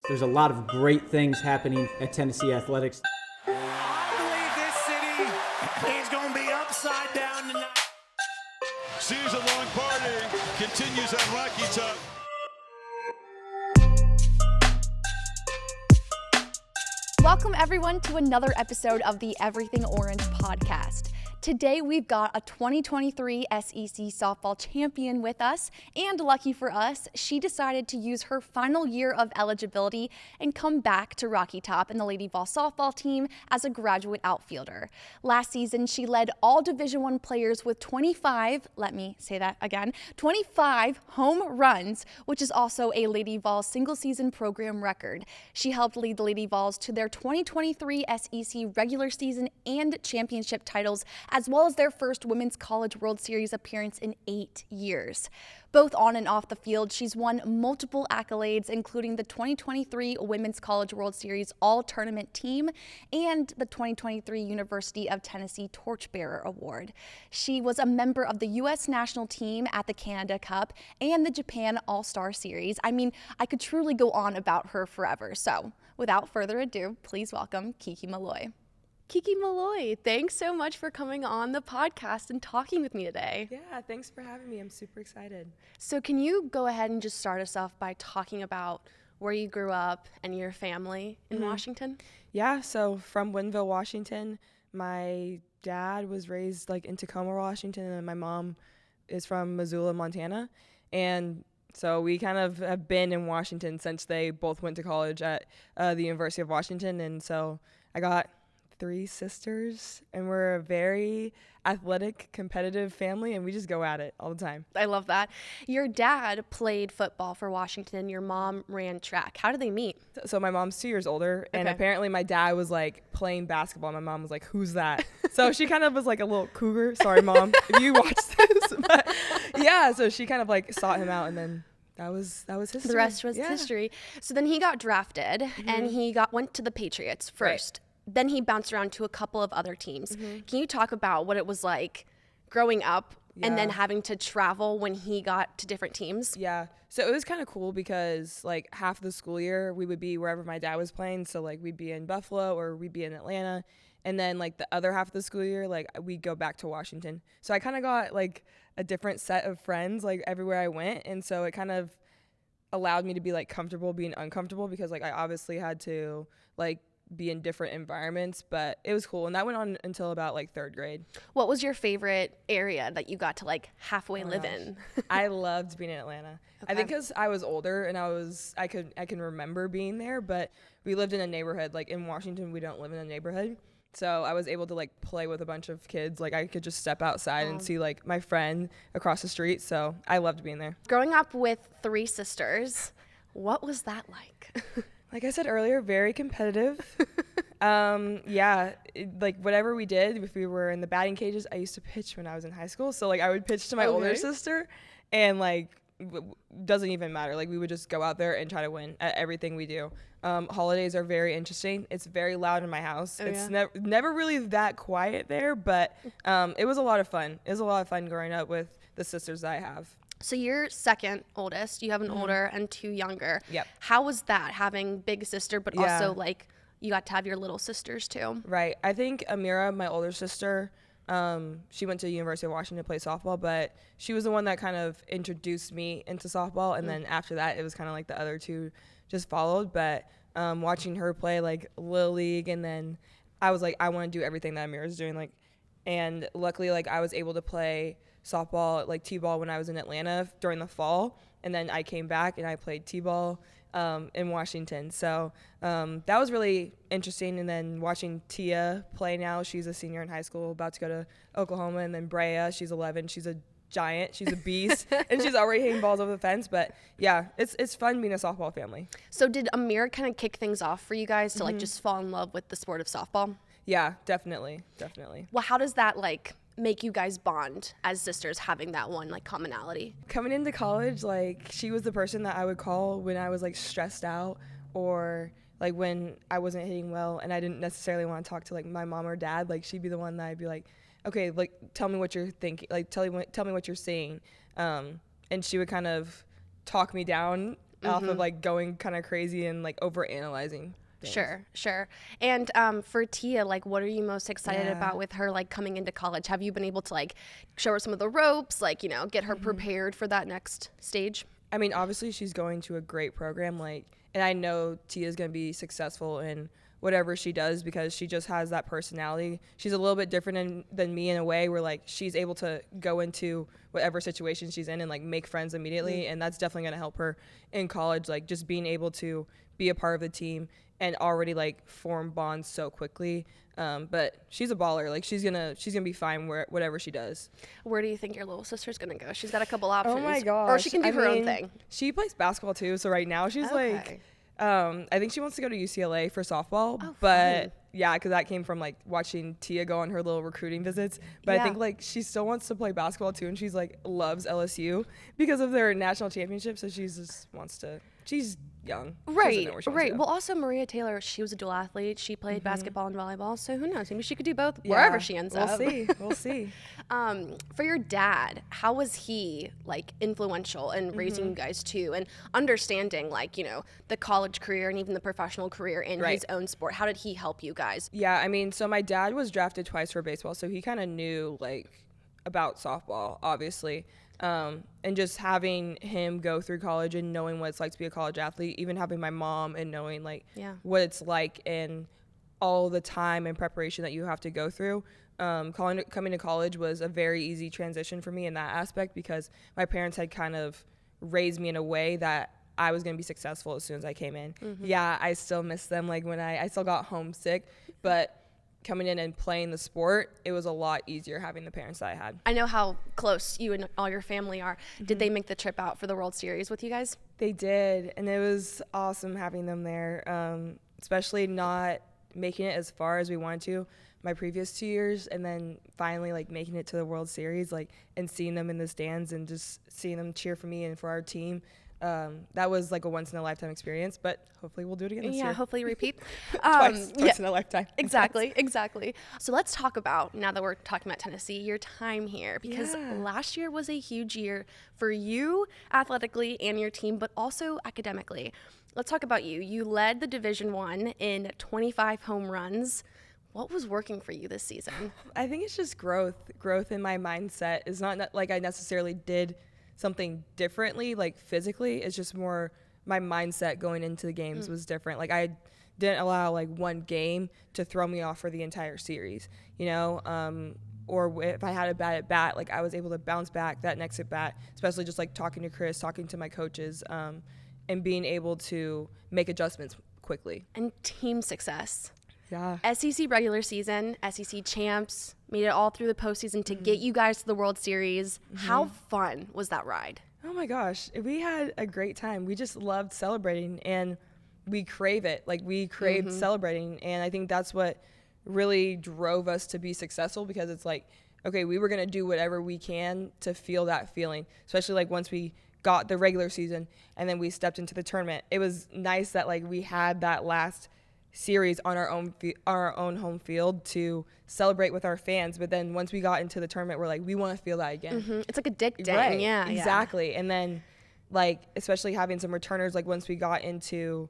There's a lot of great things happening at Tennessee Athletics. I believe this city is going to be upside down tonight. Season-long party continues on Rocky Top. Welcome everyone to another episode of the Everything Orange podcast. Today we've got a 2023 SEC softball champion with us, and lucky for us, she decided to use her final year of eligibility and come back to Rocky Top in the Lady Vol softball team as a graduate outfielder. Last season, she led all Division I players with 25 home runs, which is also a Lady Vol single season program record. She helped lead the Lady Vols to their 2023 SEC regular season and championship titles, as well as their first Women's College World Series appearance in 8 years. Both on and off the field, she's won multiple accolades, including the 2023 Women's College World Series All-Tournament Team and the 2023 University of Tennessee Torchbearer Award. She was a member of the U.S. national team at the Canada Cup and the Japan All-Star Series. I mean, I could truly go on about her forever. So, without further ado, please welcome Kiki Malloy. Kiki Malloy, thanks so much for coming on the podcast and talking with me today. Yeah, thanks for having me. I'm super excited. So can you go ahead and just start us off by talking about where you grew up and your family in Washington? Yeah, so from Winville, Washington. My dad was raised in Tacoma, Washington, and my mom is from Missoula, Montana. And so we kind of have been in Washington since they both went to college at the University of Washington. And so I got 3 sisters, and we're a very athletic, competitive family, and we just go at it all the time. I love that. Your dad played football for Washington. Your mom ran track. How did they meet? So my mom's 2 years older, and Okay. apparently my dad was playing basketball. My mom was like, "Who's that?" So she kind of was like a little cougar. Sorry, Mom, if you watch this. But yeah, so she kind of sought him out, and then that was history. The rest was history. So then he got drafted, and he went to the Patriots first. Right. Then he bounced around to a couple of other teams. Can you talk about what it was like growing up and then having to travel when he got to different teams? Yeah. So it was kind of cool because half of the school year we would be wherever my dad was playing. So we'd be in Buffalo or we'd be in Atlanta. And then the other half of the school year, we'd go back to Washington. So I kind of got a different set of friends everywhere I went. And so it kind of allowed me to be comfortable being uncomfortable because I obviously had to be in different environments, but it was cool. And that went on until about 3rd grade. What was your favorite area that you got to halfway live in? I loved being in Atlanta. Okay. I think because I was older and I can remember being there, but we lived in a neighborhood. In Washington, we don't live in a neighborhood. So I was able to play with a bunch of kids. I could just step outside and see my friend across the street. So I loved being there. Growing up with 3 sisters, what was that like? Like I said earlier, very competitive. Whatever we did, if we were in the batting cages, I used to pitch when I was in high school. So I would pitch to my older sister, and doesn't even matter. We would just go out there and try to win at everything we do. Holidays are very interesting. It's very loud in my house. It's never really that quiet there, but it was a lot of fun. It was a lot of fun growing up with the sisters that I have. So you're second oldest. You have an older and 2 younger. Yep. How was that, having big sister, but also you got to have your little sisters too? Right. I think Amira, my older sister, she went to the University of Washington to play softball, but she was the one that kind of introduced me into softball. And then after that, it was kind of the other 2 just followed. But watching her play Little League, and then I was I want to do everything that Amira's doing. And luckily, I was able to play softball, T-ball when I was in Atlanta during the fall. And then I came back and I played T-ball in Washington. So that was really interesting. And then watching Tia play now, she's a senior in high school, about to go to Oklahoma. And then Brea, she's 11. She's a giant. She's a beast. And she's already hitting balls over the fence. But yeah, it's fun being a softball family. So did Amira kind of kick things off for you guys to just fall in love with the sport of softball? Yeah, definitely. Well, how does that make you guys bond as sisters, having that one commonality? Coming into college, she was the person that I would call when I was stressed out, or when I wasn't hitting well and I didn't necessarily want to talk to my mom or dad. She'd be the one that I'd be okay, tell me what you're thinking, tell me what you're seeing, and she would kind of talk me down off of like going kind of crazy and like over analyzing things. Sure. And for Tia, like, what are you most excited about with her, like, coming into college? Have you been able to, like, show her some of the ropes, like, you know, get her prepared for that next stage? I mean, obviously she's going to a great program, like, and I know Tia's going to be successful in whatever she does because she just has that personality. She's a little bit different than me in a way where, like, she's able to go into whatever situation she's in and, like, make friends immediately, and that's definitely going to help her in college, like, just being able to be a part of the team and already, like, form bonds so quickly. But she's a baller. Like, she's gonna be fine whatever she does. Where do you think your little sister's gonna go? She's got a couple options. Oh my gosh. Or she can do her own thing. She plays basketball too, so right now she's like, I think she wants to go to UCLA for softball. Oh, but fun. yeah, because that came from like watching Tia go on her little recruiting visits. But I think like she still wants to play basketball too, and she's like loves LSU because of their national championship. So she just wants to. She's young. Right. Well, also Maria Taylor, she was a dual athlete. She played basketball and volleyball. So who knows? Maybe she could do both wherever she ends up. We'll see. For your dad, how was he like influential in raising you guys too, and understanding like, you know, the college career and even the professional career in his own sport? How did he help you guys? Yeah, I mean, so my dad was drafted twice for baseball, so he kind of knew like about softball, obviously. And just having him go through college and knowing what it's like to be a college athlete, even having my mom and knowing like what it's like and all the time and preparation that you have to go through. Coming to college was a very easy transition for me in that aspect because my parents had kind of raised me in a way that I was going to be successful as soon as I came in. Yeah, I still miss them. Like when I still got homesick, but coming in and playing the sport, it was a lot easier having the parents that I had. I know how close you and all your family are. Did they make the trip out for the World Series with you guys? They did, and it was awesome having them there, especially not making it as far as we wanted to my previous 2 years, and then finally like making it to the World Series, like, and seeing them in the stands and just seeing them cheer for me and for our team. That was like a once-in-a-lifetime experience, but hopefully we'll do it again this year. Yeah, hopefully repeat. Twice in a lifetime. Exactly. So let's talk about, now that we're talking about Tennessee, your time here, because last year was a huge year for you athletically and your team, but also academically. Let's talk about you. You led the Division I in 25 home runs. What was working for you this season? I think it's just growth in my mindset. It's not like I necessarily did something differently, like physically. It's just more my mindset going into the games was different. Like I didn't allow like one game to throw me off for the entire series, you know? Or if I had a bad at bat, like I was able to bounce back that next at bat, especially just like talking to Chris, talking to my coaches, and being able to make adjustments quickly. And team success. Yeah. SEC regular season, SEC champs, made it all through the postseason to get you guys to the World Series. How fun was that ride? Oh my gosh, we had a great time. We just loved celebrating, and we crave it. Like we craved celebrating, and I think that's what really drove us to be successful, because it's like, okay, we were gonna do whatever we can to feel that feeling, especially like once we got the regular season and then we stepped into the tournament. It was nice that like we had that last series on our own home field to celebrate with our fans, but then once we got into the tournament, we're like, we want to feel that again. It's like addicting. Right. Yeah, exactly. And then like especially having some returners, like once we got into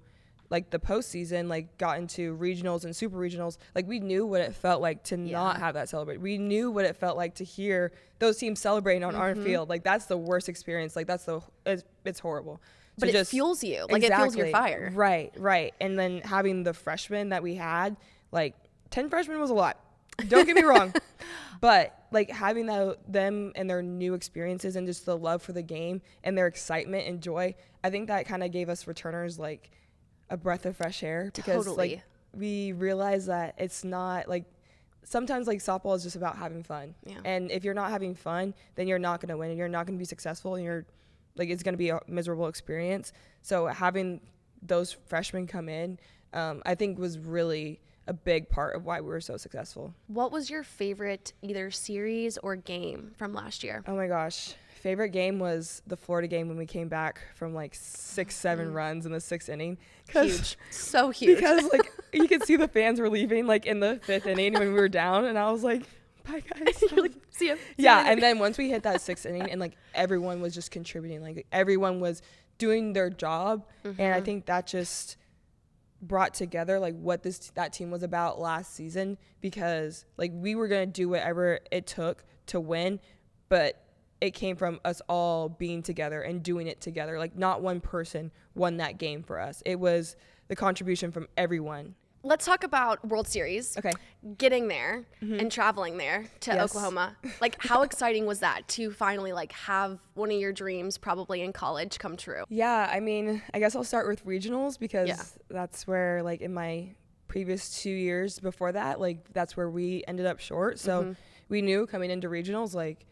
like the postseason, like got into regionals and super regionals, like we knew what it felt like to not have that celebrate. We knew what it felt like to hear those teams celebrating on our field. Like that's the worst experience. Like it's horrible. But it fuels you. Like it fuels your fire. Right. And then having the freshmen that we had, like 10 freshmen was a lot. Don't get me wrong. But like having them and their new experiences and just the love for the game and their excitement and joy, I think that kind of gave us returners like a breath of fresh air, because like we realize that it's not like, sometimes like softball is just about having fun. Yeah. And if you're not having fun, then you're not going to win and you're not going to be successful, and you're like, it's going to be a miserable experience. So having those freshmen come in, I think was really a big part of why we were so successful. What was your favorite either series or game from last year? Oh my gosh. Favorite game was the Florida game when we came back from like 6-7 runs in the 6th inning. Huge. So huge. Because like you could see the fans were leaving like in the 5th inning when we were down, and I was like, bye guys. You're like, see ya. Yeah, and then once we hit that 6th inning and like everyone was just contributing, like everyone was doing their job. And I think that just brought together like what that team was about last season, because like we were going to do whatever it took to win, but it came from us all being together and doing it together. Like not one person won that game for us. It was the contribution from everyone. Let's talk about World Series. Okay. Getting there and traveling there to Yes. Oklahoma. Like, how exciting was that to finally like have one of your dreams probably in college come true? Yeah, I mean, I guess I'll start with regionals because Yeah. that's where like in my previous 2 years before that, like that's where we ended up short. So we knew coming into regionals, like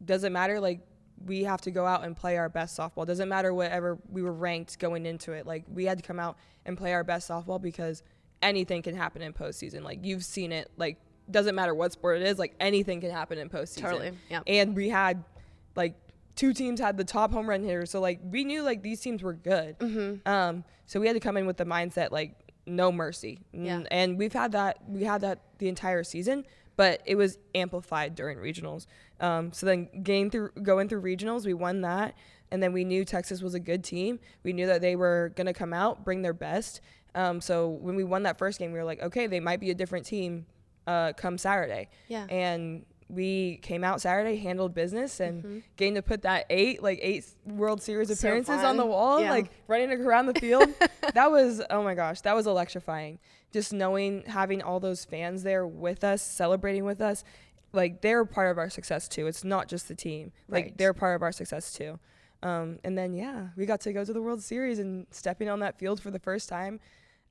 doesn't matter, like we have to go out and play our best softball. Doesn't matter whatever we were ranked going into it. Like we had to come out and play our best softball because anything can happen in postseason. Like you've seen it, like doesn't matter what sport it is, like anything can happen in postseason. Totally, yeah. And we had like 2 teams had the top home run hitters. So like we knew like these teams were good. So we had to come in with the mindset like no mercy. Yeah. And we had that the entire season, but it was amplified during regionals. So then going through regionals, we won that. And then we knew Texas was a good team. We knew that they were going to come out, bring their best. So when we won that first game, we were like, okay, they might be a different team come Saturday. Yeah. And we came out Saturday, handled business, and getting to put that 8 World Series So appearances on fun. the wall, Yeah. like running around the field. That was, oh my gosh, that was electrifying. Just having all those fans there with us, celebrating with us, like they're part of our success too. It's not just the team. Like Right. they're part of our success too. And then, yeah, we got to go to the World Series and stepping on that field for the first time.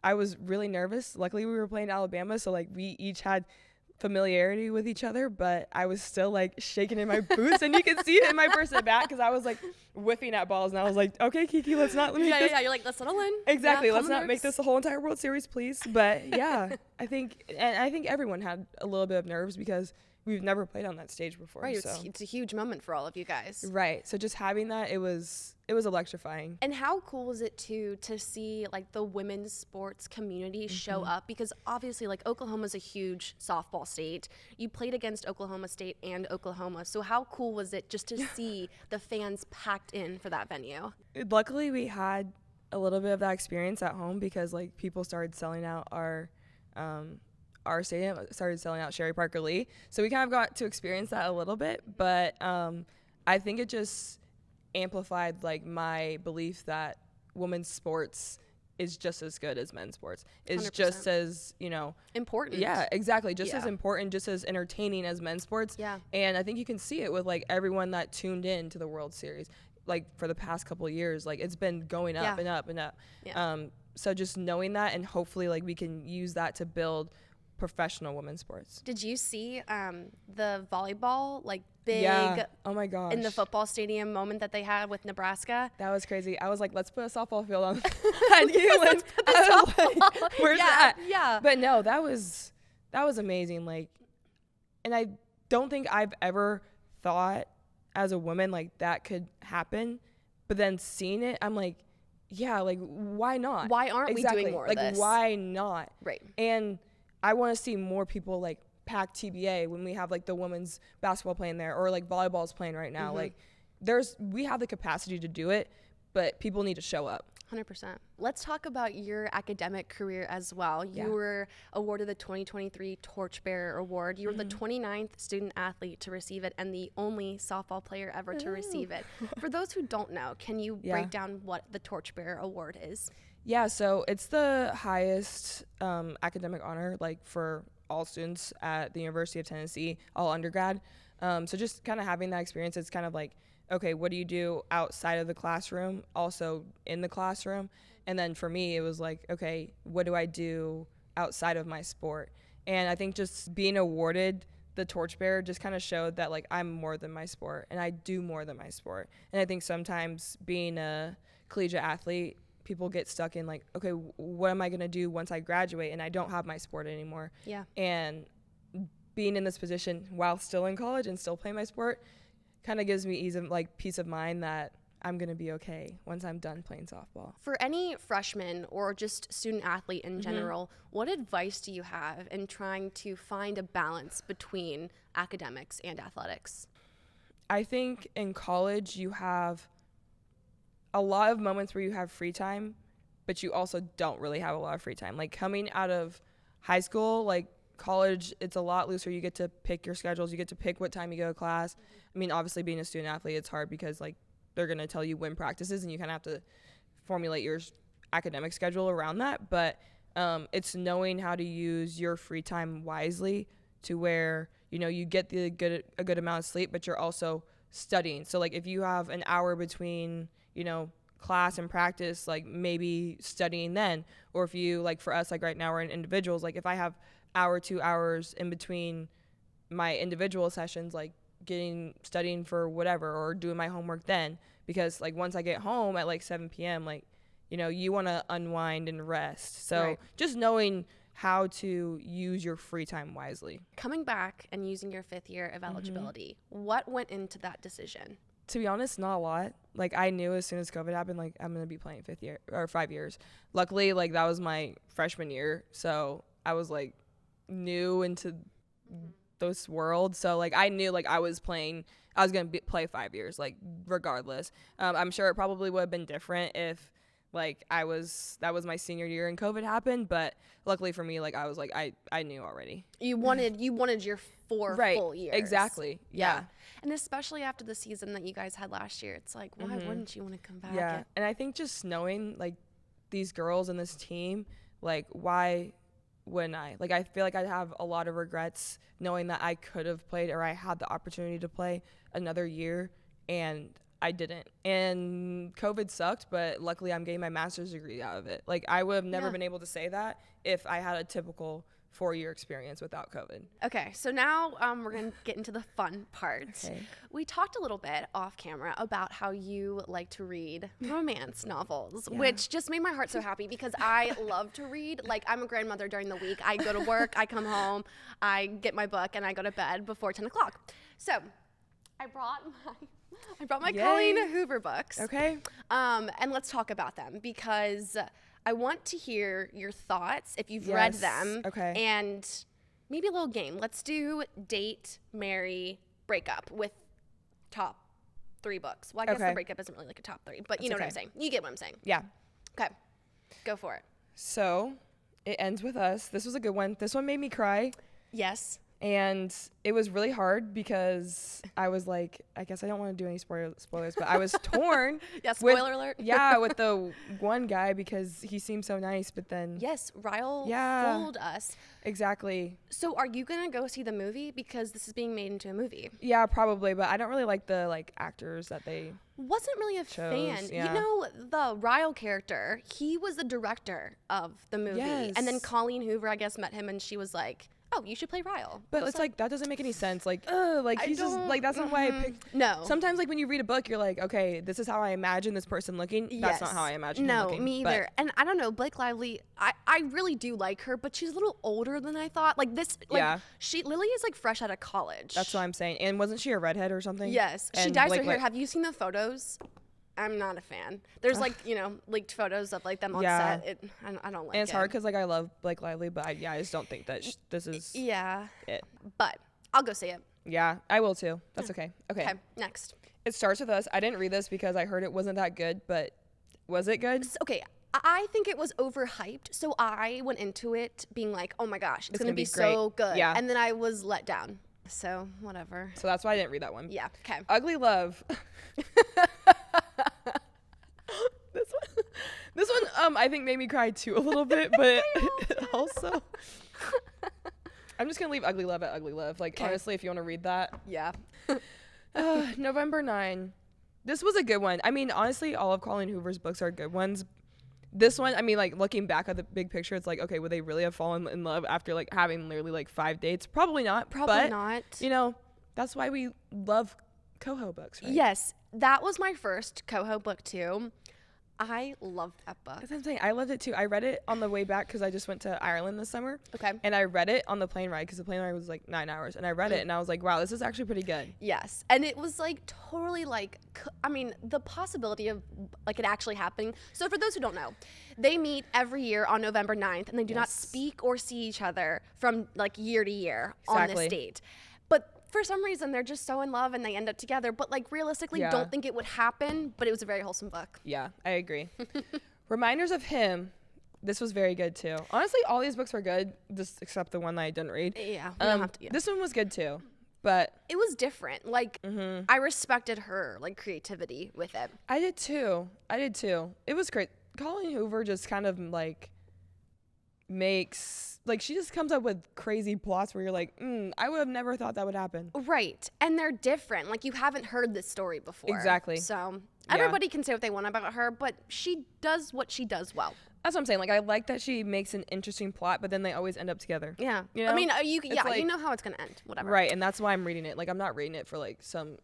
I was really nervous. Luckily, we were playing Alabama, so like we each had familiarity with each other, but I was still like shaking in my boots, and you could see it in my first at bat because I was like whiffing at balls, and I was like, okay, Kiki, let's not make this. Yeah. You're like, let's settle in. Exactly. Yeah, Let's calm not nerves. make this the whole entire World Series, please. But yeah, I think everyone had a little bit of nerves because we've never played on that stage before. Right. So. It's a huge moment for all of you guys. Right. So just having that, it was electrifying. And how cool was it to see like the women's sports community show up? Because obviously like Oklahoma's a huge softball state. You played against Oklahoma State and Oklahoma. So how cool was it just to see the fans packed in for that venue? Luckily, we had a little bit of that experience at home because like people started selling out our stadium, started selling out Sherry Parker Lee. So we kind of got to experience that a little bit, but I think it just amplified like my belief that women's sports is just as good as men's sports. Is 100%. just as, Important. yeah, exactly. Just as Yeah. important, just as entertaining as men's sports. Yeah. And I think you can see it with like everyone that tuned in to the World Series, like for the past couple of years, like it's been going up Yeah. and up and up. Yeah. So just knowing that, and hopefully like we can use that to build professional women's sports. Did you see the volleyball like big Yeah. Oh my gosh. in the football stadium moment that they had with Nebraska? That was crazy. I was like, let's put a softball field on at Galen. I was like, where's Yeah, that? yeah. But no, that was amazing. Like, and I don't think I've ever thought as a woman like that could happen. But then seeing it, I'm like, yeah, like why not? Why aren't we doing more of like, this? why not? Right. And I want to see more people like pack TBA when we have like the women's basketball playing there, or like volleyball's playing right now. Like we have the capacity to do it, but people need to show up. 100%. Let's talk about your academic career as well. Yeah. You were awarded the 2023 Torchbearer Award. You were the 29th student athlete to receive it and the only softball player ever to receive it. For those who don't know, can you Yeah. break down what the Torchbearer Award is? Yeah, so it's the highest academic honor like for all students at the University of Tennessee, all undergrad. So just kind of having that experience, it's kind of like, okay, what do you do outside of the classroom, also in the classroom? And then for me, it was like, okay, what do I do outside of my sport? And I think just being awarded the Torchbearer just kind of showed that like I'm more than my sport and I do more than my sport. And I think sometimes being a collegiate athlete, people get stuck in like, okay, what am I going to do once I graduate and I don't have my sport anymore? Yeah. And being in this position while still in college and still playing my sport kind of gives me peace of mind that I'm going to be okay once I'm done playing softball. For any freshman or just student athlete in general, what advice do you have in trying to find a balance between academics and athletics? I think in college you have a lot of moments where you have free time, but you also don't really have a lot of free time. Like coming out of high school, like college, it's a lot looser. You get to pick your schedules. You get to pick what time you go to class. I mean, obviously being a student athlete, it's hard because like they're going to tell you when practice is and you kind of have to formulate your academic schedule around that. But it's knowing how to use your free time wisely to where, you know, you get a good amount of sleep, but you're also studying. So like if you have an hour between, you know, class and practice, like maybe studying then. Or if you, like for us, like right now we're in individuals, like if I have 2 hours in between my individual sessions, like studying for whatever or doing my homework then, because like once I get home at like 7 p.m., like, you know, you want to unwind and rest. So just knowing how to use your free time wisely. Coming back and using your 5th year of eligibility, what went into that decision? To be honest, not a lot. Like I knew as soon as COVID happened, like I'm going to be playing 5th year or 5 years. Luckily, like that was my freshman year. So I was like new into this world. So like I knew like I was going to play 5 years, like regardless. I'm sure it probably would have been different if like that was my senior year and COVID happened, but luckily for me, like I was like I knew already. You wanted your 4 full years. Exactly. Yeah. And especially after the season that you guys had last year, it's like, why wouldn't you want to come back? Yeah. And I think just knowing like these girls and this team, like why wouldn't I? Like I feel like I have a lot of regrets knowing that I could have played or I had the opportunity to play another year and I didn't. And COVID sucked, but luckily I'm getting my master's degree out of it. Like I would have never been able to say that if I had a typical 4-year experience without COVID. Okay, so now we're going to get into the fun part. Okay. We talked a little bit off camera about how you like to read romance novels, which just made my heart so happy because I love to read. Like, I'm a grandmother during the week. I go to work, I come home, I get my book, and I go to bed before 10 o'clock. So I brought my Colleen Hoover books. Okay. And let's talk about them because I want to hear your thoughts if you've read them. Okay. And maybe a little game. Let's do date, marry, breakup with top 3 books. Well, I guess the breakup isn't really like a top 3, but you know what I'm saying. You get what I'm saying. Yeah. Okay. Go for it. So it ends with us. This was a good one. This one made me cry. Yes. And it was really hard because I was like, I guess I don't want to do any spoilers, but I was torn. Yeah, spoiler alert. Yeah, with the one guy because he seemed so nice, but then. Yes, Ryle fooled us. Exactly. So are you going to go see the movie? Because this is being made into a movie. Yeah, probably, but I don't really like the actors that they wasn't really a fan. Yeah. You know, the Ryle character, he was the director of the movie. Yes. And then Colleen Hoover, I guess, met him and she was like, oh, you should play Ryle. But it's like that doesn't make any sense. Like, he's just like that's not why I picked. No. Sometimes like when you read a book, you're like, okay, this is how I imagine this person looking. That's not how I imagine him looking. No, me either. And I don't know, Blake Lively, I really do like her, but she's a little older than I thought. Like this, like Lily is like fresh out of college. That's what I'm saying. And wasn't she a redhead or something? Yes, she dyes her hair. Have you seen the photos? I'm not a fan. There's like, you know, leaked photos of like them on set. I don't like it. And it's hard because like I love Blake Lively, but I just don't think that this is it. But I'll go see it. Yeah, I will too. That's okay. Okay, next. It starts with us. I didn't read this because I heard it wasn't that good, but was it good? Okay, I think it was overhyped. So I went into it being like, oh my gosh, it's going to be so good. Yeah. And then I was let down. So whatever. So that's why I didn't read that one. Yeah, okay. Ugly Love. This one I think made me cry too a little bit, but also I'm just gonna leave Ugly Love at Ugly Love. Like honestly, if you want to read that, yeah. November 9. This was a good one. I mean, honestly, all of Colleen Hoover's books are good ones. This one, I mean, like looking back at the big picture, it's like, okay, would they really have fallen in love after like having literally like 5 dates? Probably not. Probably not. You know, that's why we love Coho books, right? Yes, that was my first Coho book too. I loved that book. That's what I'm saying. I loved it too. I read it on the way back because I just went to Ireland this summer. Okay. And I read it on the plane ride because the plane ride was like 9 hours. And I read it and I was like, wow, this is actually pretty good. Yes. And it was like totally like, I mean, the possibility of like it actually happening. So for those who don't know, they meet every year on November 9th and they do not speak or see each other from like year to year on this date. But for some reason they're just so in love and they end up together. But like realistically, Yeah. don't think it would happen. But it was a very wholesome book. Yeah, I agree. Reminders of Him. This was very good too. Honestly, all these books were good, just except the one that I didn't read. Yeah, we don't have to. Yeah. This one was good too, but It was different. Like I respected her like creativity with it. I did too. It was great. Colleen Hoover just kind of like makes like she just comes up with crazy plots where you're like, I would have never thought that would happen. Right. And they're different. Like you haven't heard this story before. Exactly. So Yeah. everybody can say what they want about her, but she does what she does well. That's what I'm saying. Like I like that she makes an interesting plot, but then they always end up together. Yeah. You I know? mean, It's you like- know how it's going to end. Whatever. Right, and that's why I'm reading it. Like I'm not reading it for like some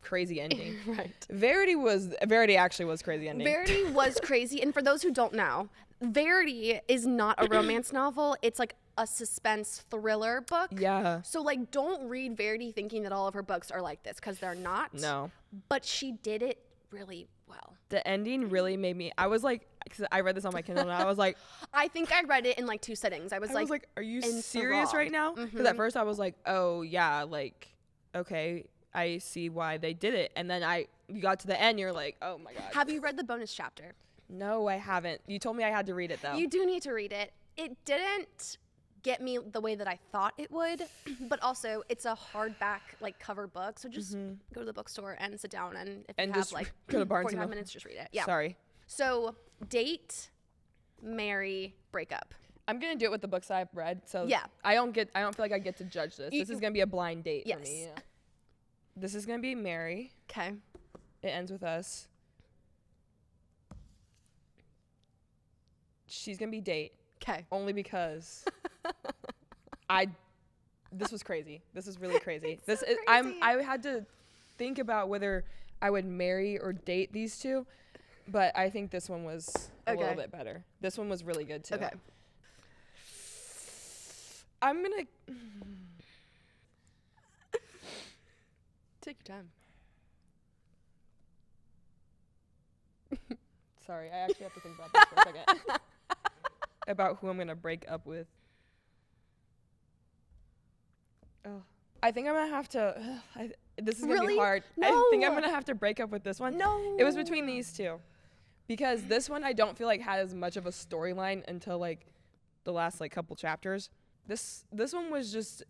crazy ending. Right. Verity actually was crazy ending. Verity was crazy. And for those who don't know, Verity is not a romance novel. It's like a suspense thriller book. Yeah. So like don't read Verity thinking that all of her books are like this because they're not. No. But she did it really well. The ending really made me. I was like, because I read this on my Kindle, and I was like, I think I read it in like 2 sittings. I was like, are you enthralled. serious right now? Because at first I was like, oh yeah, like, okay, I see why they did it, and then you got to the end, you're like, oh my god. have you read the bonus chapter? No, I haven't. You told me I had to read it though. You do need to read it. It didn't get me the way that I thought it would, but also it's a hardback like cover book. So just go to the bookstore and sit down and if And you have just like go to Barnes and 45 Noble. minutes, just read it. Yeah. Sorry. So date, marry, break up. I'm gonna do it with the books I've read, so Yeah. I don't feel like I get to judge this. This is gonna be a blind date for Yes. me. Yeah. This is gonna be Mary. Okay. It ends with us. She's gonna be date Okay. only because this was crazy. This is really crazy. crazy. I had to think about whether I would marry or date these two, but I think this one was a little Okay. bit better. This one was really good too. Okay. I'm gonna Take your time. Sorry, I actually have to think about this for a second. About who I'm gonna break up with. Oh, I think I'm gonna have to. This is gonna Really? be hard. I think I'm No. gonna have to break up with this one. No. It was between these two, because this one I don't feel like had as much of a storyline until like the last like couple chapters. This one was just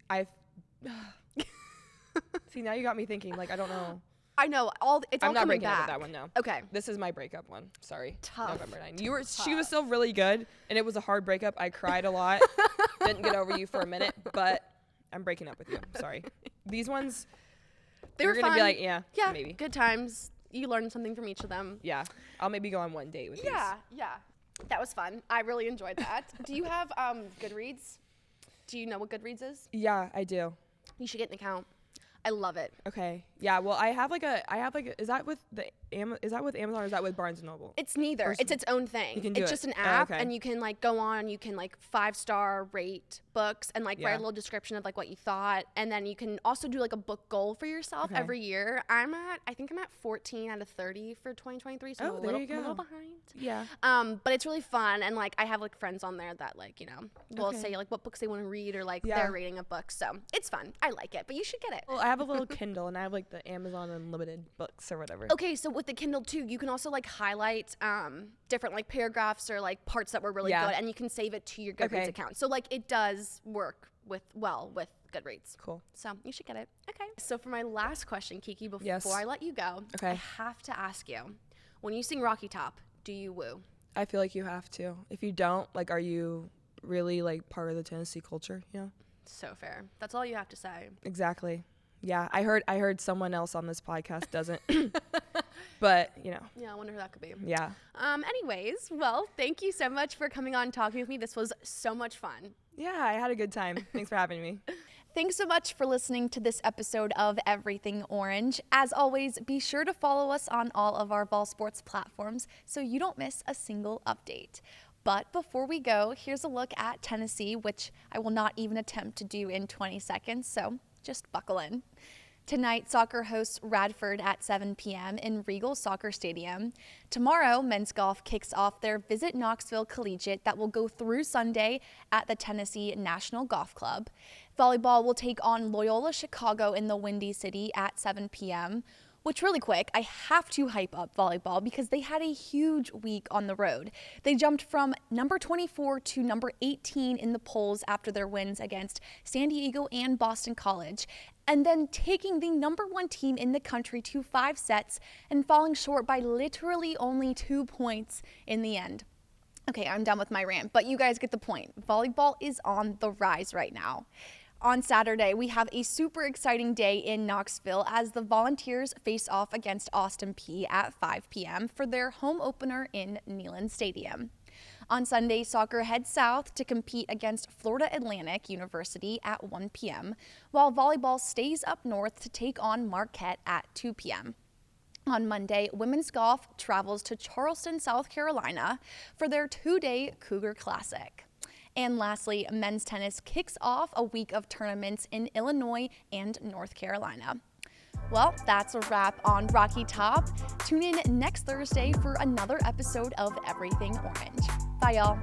See, now you got me thinking. Like I don't know. I know it's all I'm not coming breaking up with back. that one now. Okay. This is my breakup one. Sorry. Tough. November 9. She was still really good, and it was a hard breakup. I cried a lot. Didn't get over you for a minute, but I'm breaking up with you. Sorry. These ones, They you're were gonna fun. be like, yeah, Yeah. maybe. Good times. You learned something from each of them. Yeah. I'll maybe go on one date with Yeah. That was fun. I really enjoyed that. Do you have Goodreads? Do you know what Goodreads is? these. Yeah, I do. You should get an account. I love it. Okay. Yeah. Well, I have like a. Is that with Amazon or is that with Barnes and Noble? It's neither. Or It's its own thing. You can do It's it. just an Oh, app, okay. and you can like go on. You can like 5-star rate books and like write Yeah. a little description of like what you thought, and then you can also do like a book goal for yourself Okay. every year. I think I'm at 14 out of 30 for 2023, so Oh, I'm a there little, you I'm a little go. behind. Yeah. But it's really fun, and like I have like friends on there that like will Okay. say like what books they want to read or like Yeah. their rating of books. So it's fun. I like it, but you should get it. Well, I have a little Kindle and I have like the Amazon Unlimited books or whatever. Okay, so with the Kindle too, you can also like highlight different like paragraphs or like parts that were really Yeah. good, and you can save it to your Goodreads Okay. account. So like it does work with Goodreads. Cool. So you should get it. Okay. So for my last question, Kiki, before Yes. I let you go, Okay. I have to ask you: when you sing Rocky Top, do you woo? I feel like you have to. If you don't, like, are you really like part of the Tennessee culture? You know? So fair. That's all you have to say. Exactly. Yeah, I heard someone else on this podcast doesn't. But, Yeah, I wonder who that could be. yeah. Anyways, well, thank you so much for coming on and talking with me. This was so much fun. Yeah, I had a good time. Thanks for having me. Thanks so much for listening to this episode of Everything Orange. As always, be sure to follow us on all of our Vol Sports platforms so you don't miss a single update. But before we go, here's a look at Tennessee, which I will not even attempt to do in 20 seconds, so just buckle in. Tonight, soccer hosts Radford at 7 p.m. in Regal Soccer Stadium. Tomorrow, men's golf kicks off their Visit Knoxville Collegiate that will go through Sunday at the Tennessee National Golf Club. Volleyball will take on Loyola Chicago in the Windy City at 7 p.m., which, really quick, I have to hype up volleyball because they had a huge week on the road. They jumped from number 24 to number 18 in the polls after their wins against San Diego and Boston College, and then taking the number 1 team in the country to 5 sets and falling short by literally only 2 points in the end. Okay, I'm done with my rant, but you guys get the point. Volleyball is on the rise right now. On Saturday, we have a super exciting day in Knoxville as the Volunteers face off against Austin Peay at 5 p.m. for their home opener in Neyland Stadium. On Sunday, soccer heads south to compete against Florida Atlantic University at 1 p.m., while volleyball stays up north to take on Marquette at 2 p.m. On Monday, women's golf travels to Charleston, South Carolina for their 2-day Cougar Classic. And lastly, men's tennis kicks off a week of tournaments in Illinois and North Carolina. Well, that's a wrap on Rocky Top. Tune in next Thursday for another episode of Everything Orange. Bye, y'all.